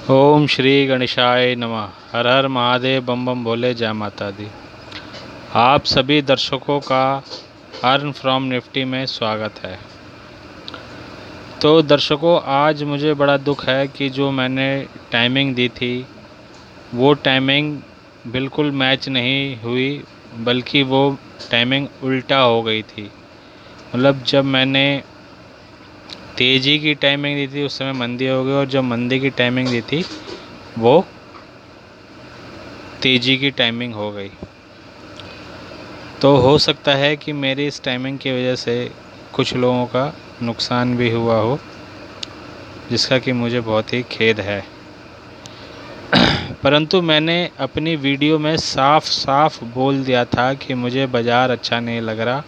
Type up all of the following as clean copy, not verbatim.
ओम श्री गणेशाय नमः। हर हर महादेव, बम बम भोले, जय माता दी। आप सभी दर्शकों का अर्न फ्रॉम निफ्टी में स्वागत है। तो दर्शकों, आज मुझे बड़ा दुख है कि जो मैंने टाइमिंग दी थी वो टाइमिंग बिल्कुल मैच नहीं हुई, बल्कि वो टाइमिंग उल्टा हो गई थी। मतलब जब मैंने तेज़ी की टाइमिंग दी थी उस समय मंदी हो गई, और जब मंदी की टाइमिंग दी थी वो तेज़ी की टाइमिंग हो गई। तो हो सकता है कि मेरी इस टाइमिंग की वजह से कुछ लोगों का नुकसान भी हुआ हो, जिसका कि मुझे बहुत ही खेद है। परंतु मैंने अपनी वीडियो में साफ साफ बोल दिया था कि मुझे बाज़ार अच्छा नहीं लग रहा,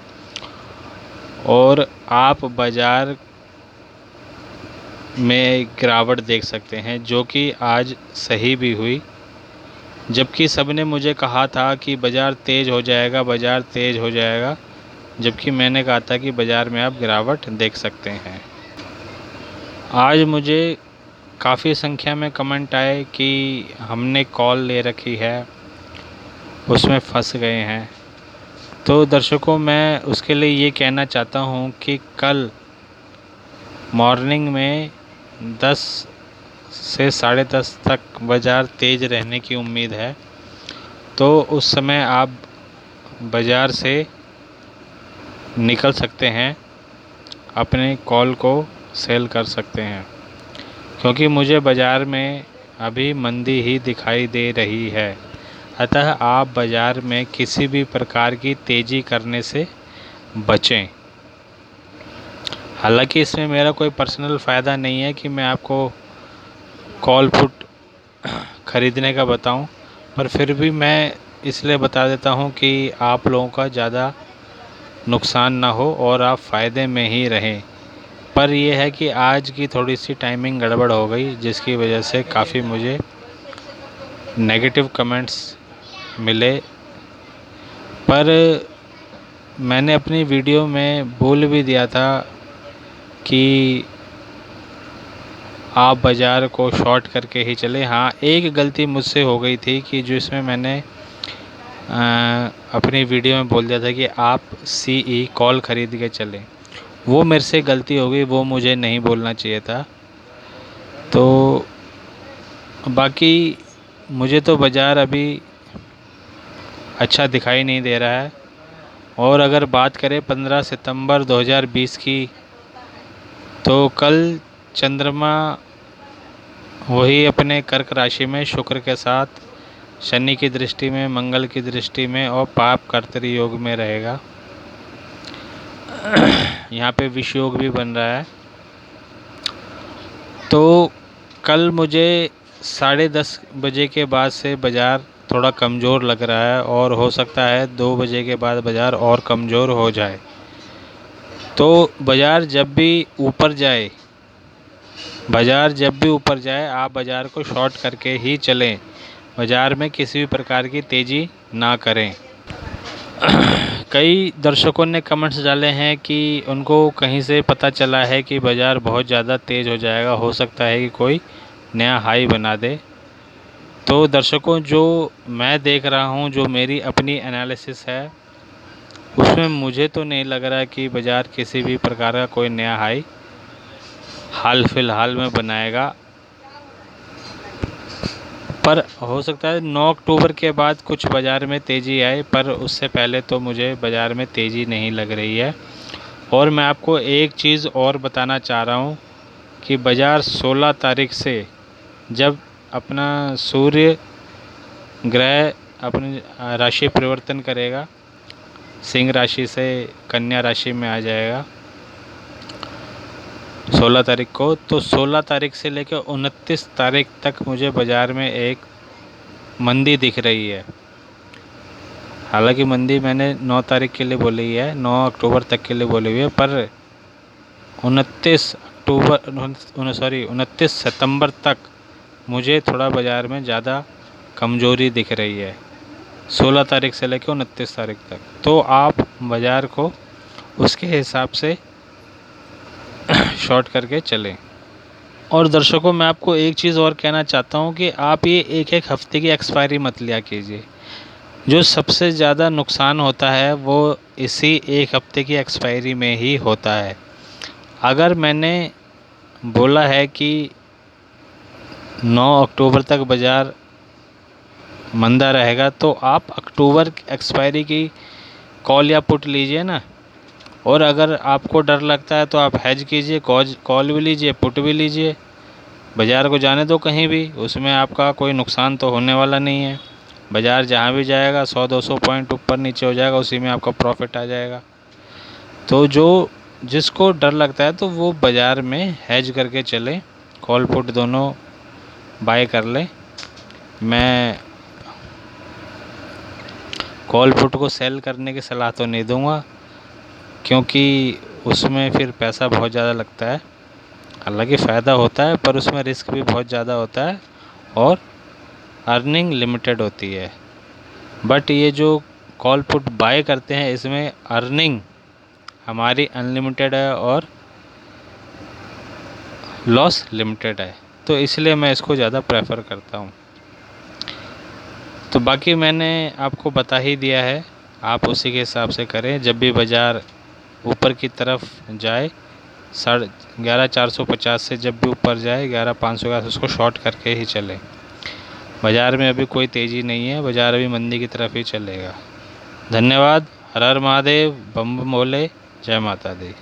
और आप बाज़ार में गिरावट देख सकते हैं, जो कि आज सही भी हुई। जबकि सबने मुझे कहा था कि बाज़ार तेज़ हो जाएगा, बाज़ार तेज़ हो जाएगा, जबकि मैंने कहा था कि बाज़ार में आप गिरावट देख सकते हैं। आज मुझे काफ़ी संख्या में कमेंट आए कि हमने कॉल ले रखी है, उसमें फंस गए हैं। तो दर्शकों, मैं उसके लिए ये कहना चाहता हूँ कि कल मॉर्निंग में 10 से 10:30 तक बाज़ार तेज़ रहने की उम्मीद है। तो उस समय आप बाज़ार से निकल सकते हैं, अपने कॉल को सेल कर सकते हैं, क्योंकि मुझे बाज़ार में अभी मंदी ही दिखाई दे रही है। अतः आप बाज़ार में किसी भी प्रकार की तेज़ी करने से बचें। हालांकि इसमें मेरा कोई पर्सनल फ़ायदा नहीं है कि मैं आपको कॉल पुट ख़रीदने का बताऊं, पर फिर भी मैं इसलिए बता देता हूं कि आप लोगों का ज़्यादा नुकसान ना हो और आप फ़ायदे में ही रहें। पर यह है कि आज की थोड़ी सी टाइमिंग गड़बड़ हो गई, जिसकी वजह से काफ़ी मुझे नेगेटिव कमेंट्स मिले। पर मैंने अपनी वीडियो में बोल भी दिया था कि आप बाज़ार को शॉर्ट करके ही चले। हाँ, एक गलती मुझसे हो गई थी कि जिसमें मैंने अपनी वीडियो में बोल दिया था कि आप सीई कॉल ख़रीद के चलें। वो मेरे से गलती हो गई, वो मुझे नहीं बोलना चाहिए था। तो बाकी मुझे तो बाज़ार अभी अच्छा दिखाई नहीं दे रहा है। और अगर बात करें 15 सितंबर 2020 की, तो कल चंद्रमा वही अपने कर्क राशि में शुक्र के साथ शनि की दृष्टि में, मंगल की दृष्टि में और पाप कर्तरी योग में रहेगा। यहाँ पे विष योग भी बन रहा है। तो कल मुझे 10:30 बजे के बाद से बाज़ार थोड़ा कमज़ोर लग रहा है, और हो सकता है 2 बजे के बाद बाज़ार और कमज़ोर हो जाए। तो बाज़ार जब भी ऊपर जाए, आप बाज़ार को शॉर्ट करके ही चलें। बाज़ार में किसी भी प्रकार की तेज़ी ना करें। कई दर्शकों ने कमेंट्स डाले हैं कि उनको कहीं से पता चला है कि बाज़ार बहुत ज़्यादा तेज़ हो जाएगा, हो सकता है कि कोई नया हाई बना दे। तो दर्शकों, जो मैं देख रहा हूँ, जो मेरी अपनी एनालिसिस है, उसमें मुझे तो नहीं लग रहा है कि बाज़ार किसी भी प्रकार का कोई नया हाई हाल फिलहाल में बनाएगा। पर हो सकता है 9 अक्टूबर के बाद कुछ बाज़ार में तेज़ी आए, पर उससे पहले तो मुझे बाज़ार में तेज़ी नहीं लग रही है। और मैं आपको एक चीज़ और बताना चाह रहा हूँ कि बाज़ार 16 तारीख से, जब अपना सूर्य ग्रह अपनी राशि परिवर्तन करेगा, सिंह राशि से कन्या राशि में आ जाएगा 16 तारीख को, तो 16 तारीख से लेकर 29 तारीख तक मुझे बाज़ार में एक मंदी दिख रही है। हालांकि मंदी मैंने 9 तारीख के लिए बोली है, 9 अक्टूबर तक के लिए बोली हुई है, पर 29 सितंबर तक मुझे थोड़ा बाज़ार में ज़्यादा कमज़ोरी दिख रही है, 16 तारीख से लेकर 29 तारीख तक। तो आप बाज़ार को उसके हिसाब से शॉर्ट करके चलें। और दर्शकों, मैं आपको एक चीज़ और कहना चाहता हूँ कि आप ये एक एक हफ्ते की एक्सपायरी मत लिया कीजिए। जो सबसे ज़्यादा नुकसान होता है वो इसी एक हफ्ते की एक्सपायरी में ही होता है। अगर मैंने बोला है कि 9 अक्टूबर तक बाज़ार मंदा रहेगा, तो आप अक्टूबर एक्सपायरी की कॉल या पुट लीजिए ना। और अगर आपको डर लगता है तो आप हेज कीजिए, कॉल भी लीजिए, पुट भी लीजिए। बाज़ार को जाने दो कहीं भी, उसमें आपका कोई नुकसान तो होने वाला नहीं है। बाज़ार जहाँ भी जाएगा 100-200 पॉइंट ऊपर नीचे हो जाएगा, उसी में आपका प्रॉफिट आ जाएगा। तो जिसको डर लगता है तो वो बाज़ार में हेज करके चले, कॉल पुट दोनों बाय कर ले। मैं कॉल पुट को सेल करने की सलाह तो नहीं दूंगा, क्योंकि उसमें फिर पैसा बहुत ज़्यादा लगता है। हालांकि फ़ायदा होता है पर उसमें रिस्क भी बहुत ज़्यादा होता है और अर्निंग लिमिटेड होती है। बट ये जो कॉल पुट बाय करते हैं, इसमें अर्निंग हमारी अनलिमिटेड है और लॉस लिमिटेड है, तो इसलिए मैं इसको ज़्यादा प्रेफर करता हूँ। तो बाकी मैंने आपको बता ही दिया है, आप उसी के हिसाब से करें। जब भी बाज़ार ऊपर की तरफ जाए, 11,450 से जब भी ऊपर जाए 11,500 का, उसको शॉर्ट करके ही चले। बाज़ार में अभी कोई तेज़ी नहीं है, बाज़ार अभी मंदी की तरफ ही चलेगा। धन्यवाद। हर हर महादेव, बम बम भोले, जय माता दी।